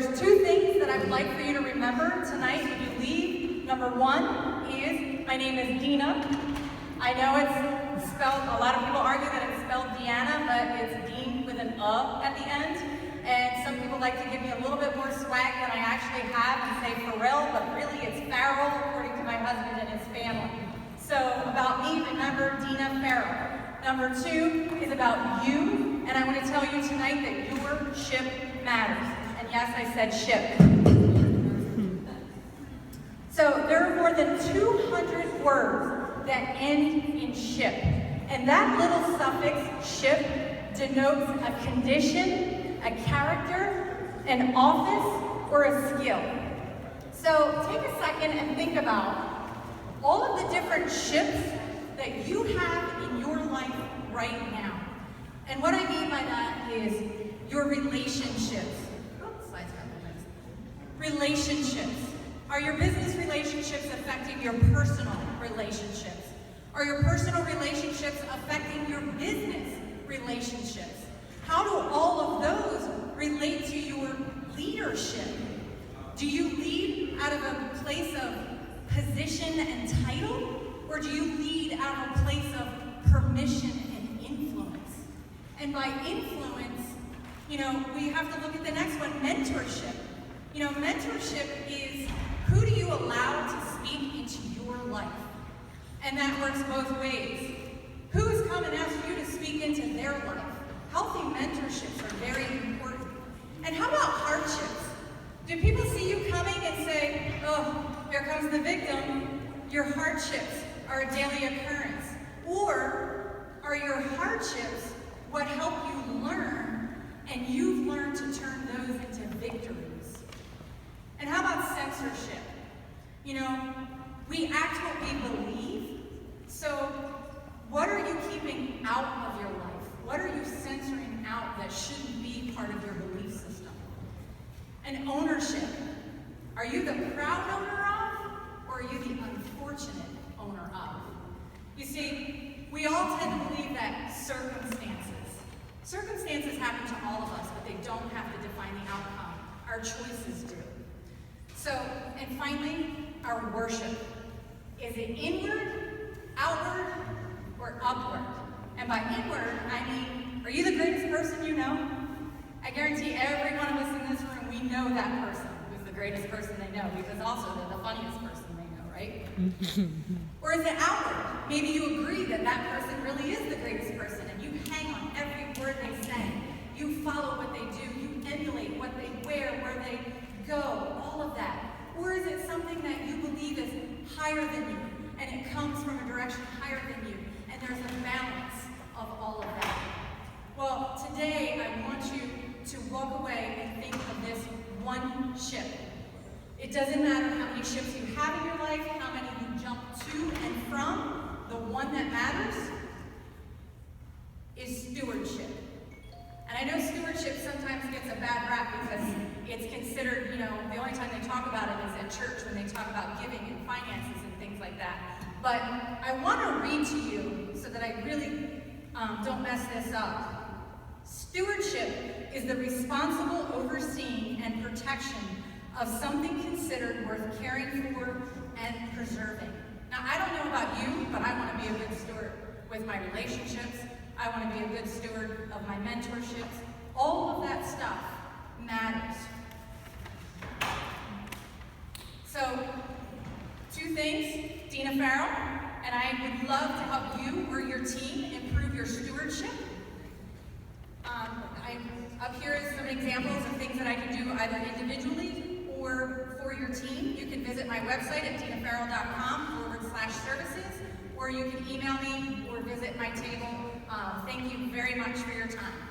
there's two things that I would like for you to remember tonight when you leave. Number one is, my name is Deana. I know it's spelled, a lot of people argue that it's spelled Deana, but it's Dean with an at the end. And some people like to give me a little bit more swag than I actually have and say Farrell, but really it's Farrell according to my husband and his family. So about me, remember Deana Farrell. Number two is about you, and I want to tell you tonight that your ship matters. And yes, I said ship. So there are more than 200 words that end in ship. And that little suffix, ship, denotes a condition, a character, an office, or a skill. So take a second and think about all of the different ships that you have in your life right now. And what I mean by that is your relationships. Relationships. Are your business relationships affecting your personal relationships? Are your personal relationships affecting your business relationships? How do all of those relate to your leadership? Do you lead out of a place of position and title? Or do you lead out of a place of permission and influence? And by influence, we have to look at the next one, mentorship. Mentorship is who do you allow to speak into your life? And that works both ways. Who has come and asked you to speak into their life? Healthy mentorships are very important. And how about hardships? Do people see you coming and say, oh, here comes the victim? Your hardships are a daily occurrence. Or are your hardships what help you learn, and you've learned to turn those into victories? And how about censorship? We act what we believe. So what are you keeping out of your life? What are you censoring out that shouldn't be part of your belief system? And ownership. Are you the proud owner of, or are you the unfortunate owner of? You see, we all tend to believe that circumstances happen to all of us, but they don't have to define the outcome. Our choices do. So, and finally, our worship. Is it inward, outward, or upward? And by inward, I mean, are you the greatest person you know? I guarantee every one of us in this room, we know that person who's the greatest person they know, because also they're the funniest person they know, right? Or is it outward? Maybe you agree that that person really is the greatest person, and you hang on every word they say. You follow what they do. You emulate what they wear, where they go, all of that. Or is it something that you believe is higher than you, and it comes from a direction higher than you, and there's a balance of all of that? Well, today I want you to walk away and think of this one ship. It doesn't matter how many ships you have in your life, how many you jump to and from. The one that matters is stewardship. And I know stewardship sometimes gets a bad rap because it's considered, the only time they talk about it is at church when they talk about giving and finances and things like that. But I want to read to you so that I really don't mess this up. Stewardship is the responsible overseeing and protection of something considered worth caring for and preserving. Now, I don't know about you, but I want to be a good steward with my relationships. I want to be a good steward of my mentorships. All of that stuff matters. So, two things, Deana Farrell, and I would love to help you or your team improve your stewardship. Up here is some examples of things that I can do either individually or for your team. You can visit my website at deanafarrell.com/services, or you can email me or visit my table. Thank you very much for your time.